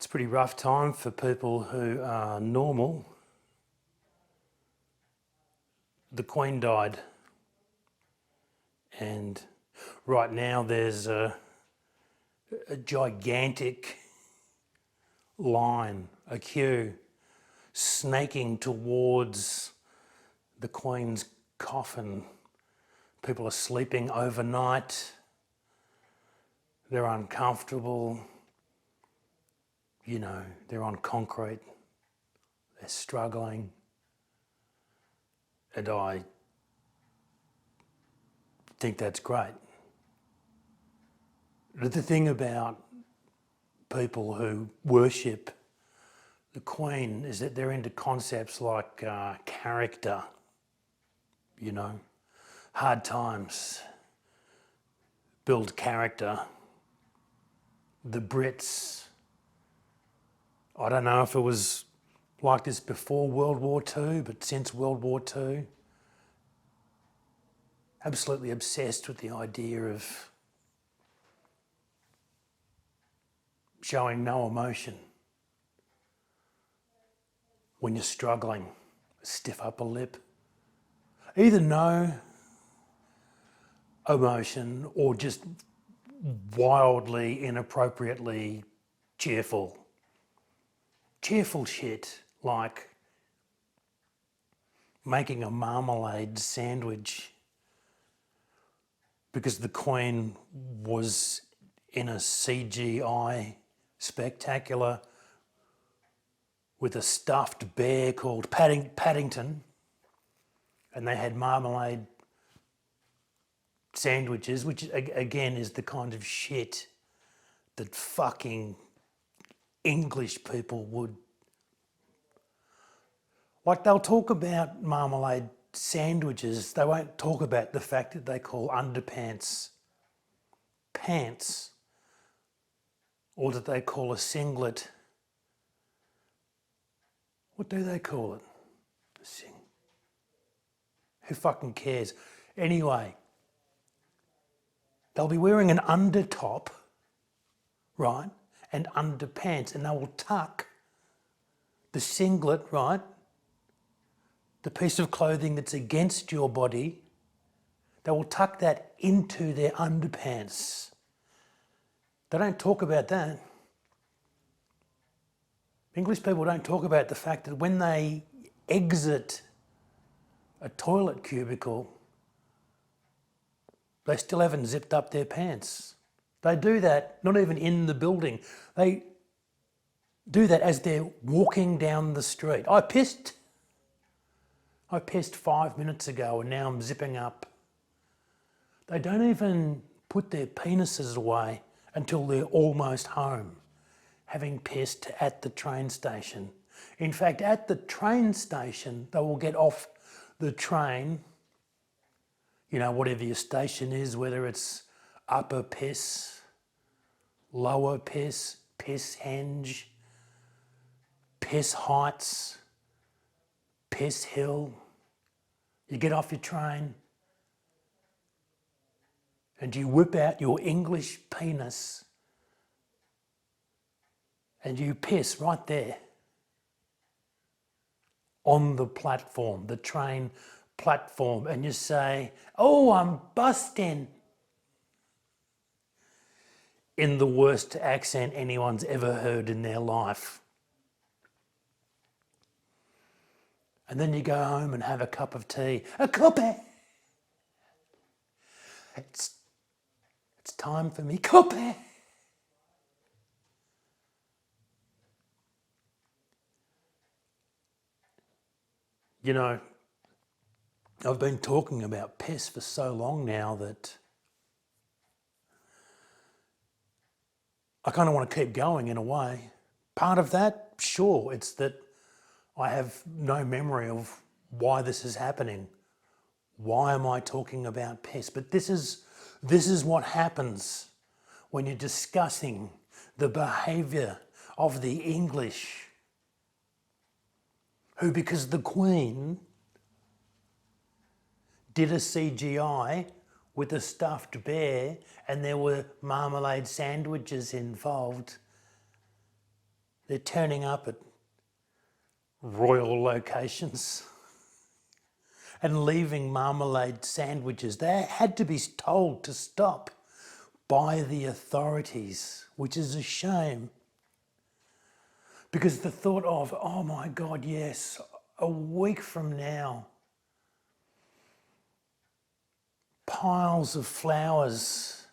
It's a pretty rough time for people who are normal. The Queen died, and right now there's a gigantic line, a queue, snaking towards the Queen's coffin. People are sleeping overnight. They're uncomfortable. You know, they're on concrete. They're struggling. And I think that's great. But the thing about people who worship the Queen is that they're into concepts like character, you know, hard times build character. The Brits, I don't know if it was like this before World War II, but since World War II, absolutely obsessed with the idea of showing no emotion. When you're struggling, stiff upper lip. Either no emotion or just wildly, inappropriately cheerful. Cheerful shit like making a marmalade sandwich because the Queen was in a CGI spectacular with a stuffed bear called Paddington, and they had marmalade sandwiches, which again is the kind of shit that fucking English people would. Like, they'll talk about marmalade sandwiches, they won't talk about the fact that they call underpants pants, or that they call a singlet. What do they call it? Who fucking cares? Anyway, they'll be wearing an undertop, right, and underpants, and they will tuck the singlet, right, the piece of clothing that's against your body, they will tuck that into their underpants. They don't talk about that. English people don't talk about the fact that when they exit a toilet cubicle, they still haven't zipped up their pants. They do that not even in the building. They do that as they're walking down the street. I pissed 5 minutes ago and now I'm zipping up. They don't even put their penises away until they're almost home, having pissed at the train station. In fact, at the train station, they will get off the train, you know, whatever your station is, whether it's Upper Piss, Lower Piss, Piss Henge, Piss Heights, Piss Hill. You get off your train and you whip out your English penis and you piss right there on the platform, the train platform, and you say, "Oh, I'm busting," in the worst accent anyone's ever heard in their life. And then you go home and have a cup of tea. A cuppa! It's time for me, cuppa! You know, I've been talking about piss for so long now that I kind of want to keep going in a way. Part of that, sure, it's that I have no memory of why this is happening. Why am I talking about piss? But this is what happens when you're discussing the behaviour of the English, who, because the Queen did a CGI with a stuffed bear and there were marmalade sandwiches involved, They're turning up at royal locations and leaving marmalade sandwiches. They had to be told to stop by the authorities, which is a shame. Because the thought of, oh my God, yes, a week from now, piles of flowers,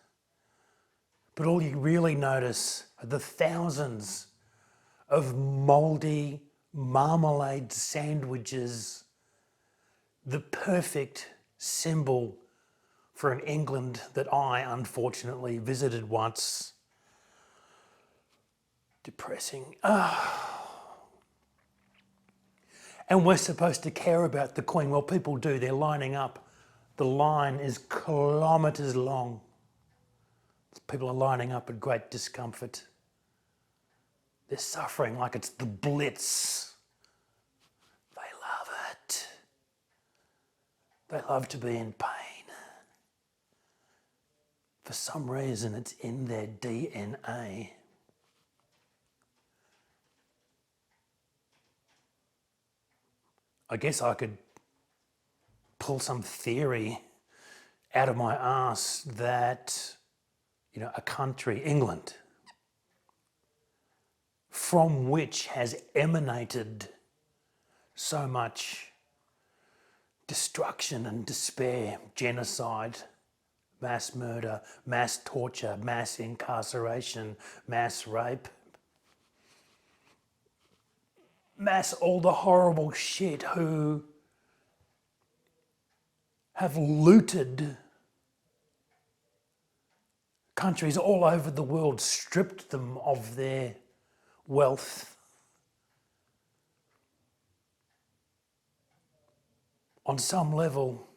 but all you really notice are the thousands of mouldy marmalade sandwiches, the perfect symbol for an England that I unfortunately visited once. Depressing. And we're supposed to care about the Queen. Well, people do. They're lining up. The line is kilometres long. People are lining up at great discomfort. They're suffering like it's the Blitz. They love it. They love to be in pain. For some reason, it's in their DNA. I guess I could pull some theory out of my arse that, a country, England, from which has emanated so much destruction and despair, genocide, mass murder, mass torture, mass incarceration, mass rape, mass all the horrible shit, who have looted countries all over the world, stripped them of their wealth. On some level,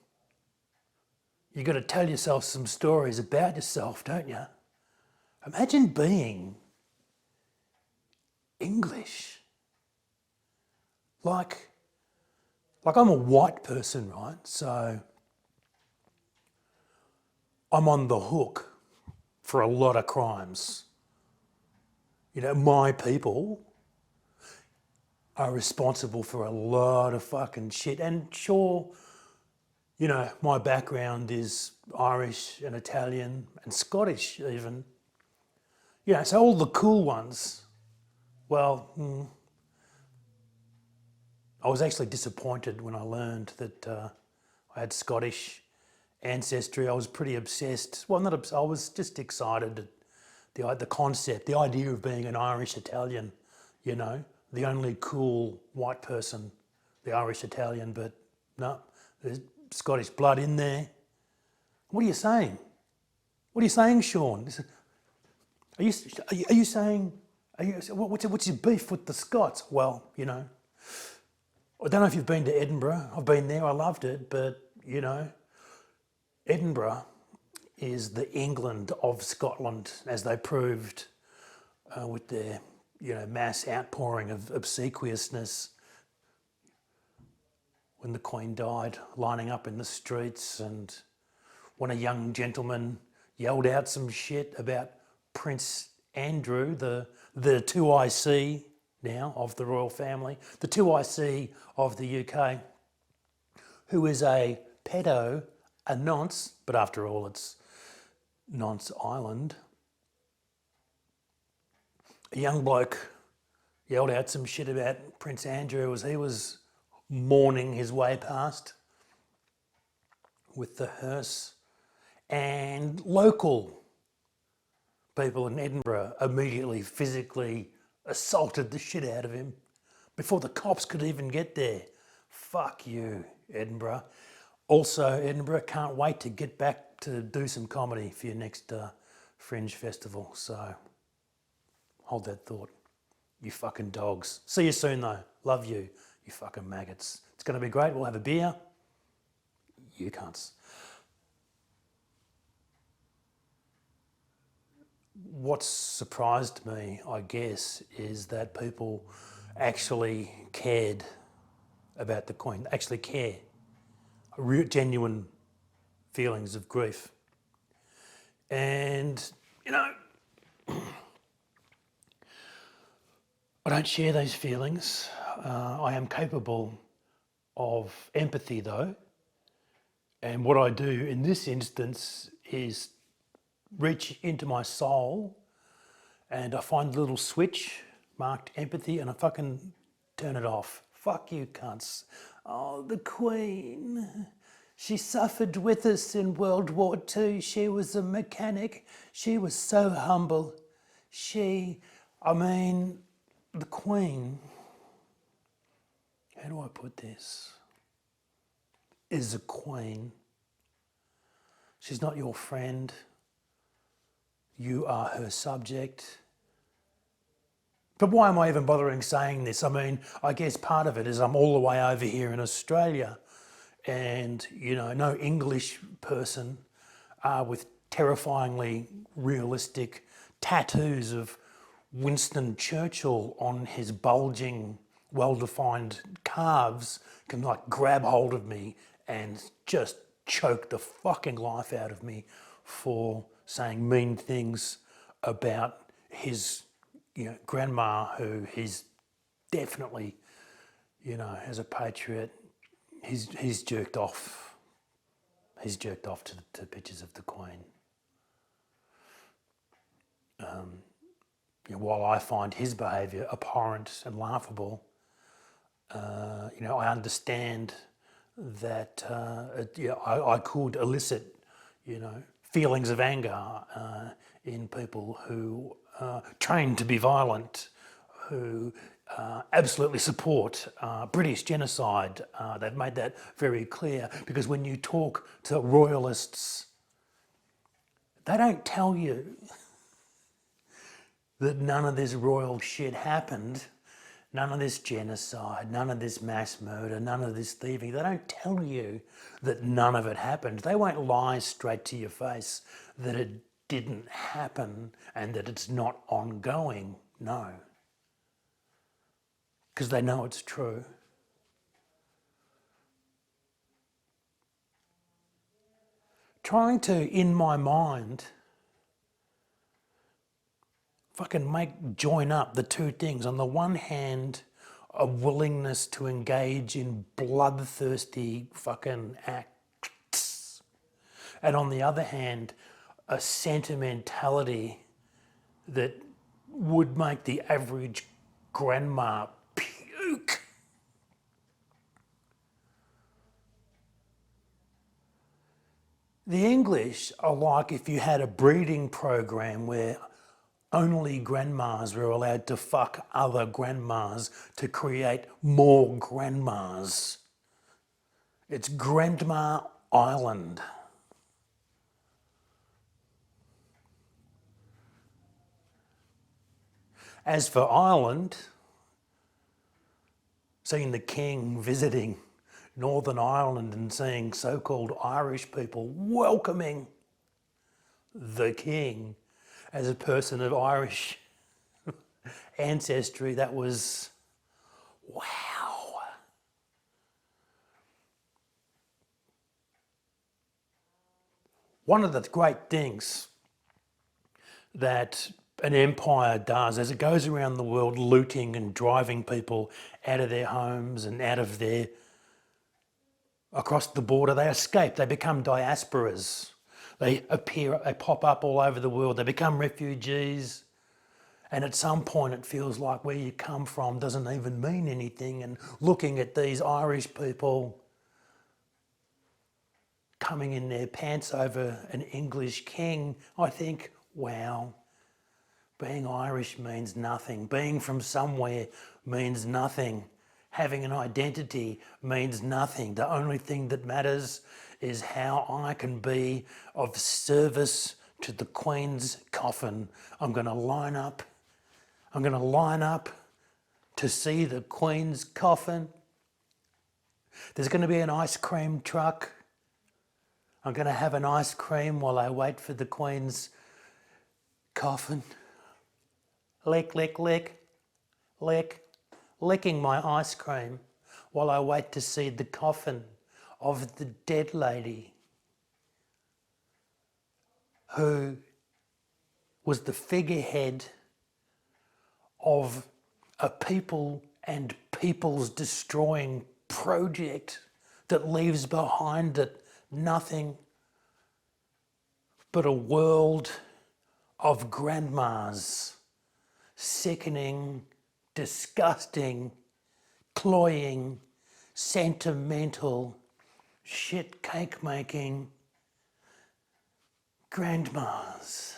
you've got to tell yourself some stories about yourself, don't you? Imagine being English. Like I'm a white person, right? So I'm on the hook for a lot of crimes. My people are responsible for a lot of fucking shit. And sure, my background is Irish and Italian and Scottish even. So all the cool ones, well, I was actually disappointed when I learned that I had Scottish ancestry. I was pretty obsessed. Well, not obsessed, I was just excited at the concept, the idea of being an Irish Italian, the only cool white person, the Irish Italian, but no, there's Scottish blood in there. What are you saying? What are you saying, Sean? Are you saying, what's your beef with the Scots? Well, I don't know if you've been to Edinburgh. I've been there, I loved it, but, Edinburgh is the England of Scotland, as they proved with their, mass outpouring of obsequiousness when the Queen died, lining up in the streets, and when a young gentleman yelled out some shit about Prince Andrew, the 2IC now of the royal family, the 2IC of the UK, who is a pedo, a nonce, but after all it's Nonce Island. A young bloke yelled out some shit about Prince Andrew as he was mourning his way past with the hearse, and local people in Edinburgh immediately physically assaulted the shit out of him before the cops could even get there. Fuck you, Edinburgh. Also, Edinburgh, can't wait to get back to do some comedy for your next Fringe Festival. So, hold that thought. You fucking dogs. See you soon though. Love you, you fucking maggots. It's going to be great. We'll have a beer. You cunts. What's surprised me, I guess, is that people actually cared about the Queen, actually care. Genuine feelings of grief. And, I don't share those feelings. I am capable of empathy though. And what I do in this instance is reach into my soul and I find a little switch marked empathy and I fucking turn it off. Fuck you cunts. Oh, the Queen. She suffered with us in World War II. She was a mechanic. She was so humble. The Queen, how do I put this, is a queen. She's not your friend. You are her subject. But why am I even bothering saying this? I mean, I guess part of it is I'm all the way over here in Australia and, no English person with terrifyingly realistic tattoos of Winston Churchill on his bulging, well-defined calves can grab hold of me and just choke the fucking life out of me for saying mean things about his grandma, who he's definitely, as a patriot, he's jerked off. He's jerked off to pictures of the Queen. While I find his behaviour abhorrent and laughable, I understand that I could elicit, feelings of anger in people who train to be violent, who absolutely support British genocide. They've made that very clear because when you talk to royalists, they don't tell you that none of this royal shit happened, none of this genocide, none of this mass murder, none of this thieving. They don't tell you that none of it happened. They won't lie straight to your face that it didn't happen and that it's not ongoing. No. Because they know it's true. Trying to, in my mind, join up the two things. On the one hand, a willingness to engage in bloodthirsty fucking acts. And on the other hand, a sentimentality that would make the average grandma puke. The English are like if you had a breeding program where only grandmas were allowed to fuck other grandmas to create more grandmas. It's Grandma Island. As for Ireland, seeing the King visiting Northern Ireland and seeing so-called Irish people welcoming the King as a person of Irish ancestry, that was wow. One of the great things that an empire does as it goes around the world looting and driving people out of their homes and across the border, they escape, they become diasporas. They pop up all over the world, they become refugees. And at some point it feels like where you come from doesn't even mean anything. And looking at these Irish people coming in their pants over an English king, I think, wow, being Irish means nothing. Being from somewhere means nothing. Having an identity means nothing. The only thing that matters is how I can be of service to the Queen's coffin. I'm going to line up to see the Queen's coffin. There's going to be an ice cream truck. I'm going to have an ice cream while I wait for the Queen's coffin. Lick, lick, lick, lick, licking my ice cream while I wait to see the coffin of the dead lady who was the figurehead of a people and peoples destroying project that leaves behind it nothing but a world of grandmas, sickening, disgusting, cloying, sentimental, shit cake making grandmas.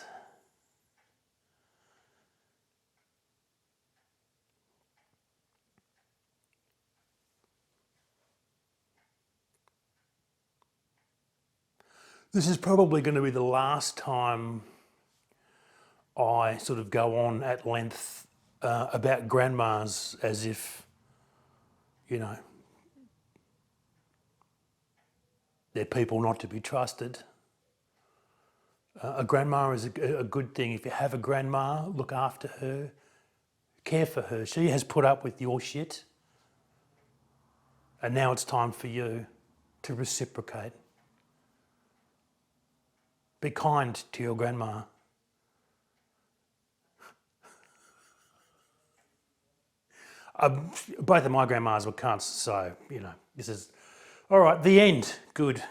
This is probably going to be the last time I sort of go on at length about grandmas as if, you know, they're people not to be trusted. A grandma is a good thing. If you have a grandma, look after her, care for her. She has put up with your shit. And now it's time for you to reciprocate. Be kind to your grandma. Both of my grandmas were cunts, so, you know, this is... All right, the end. Good.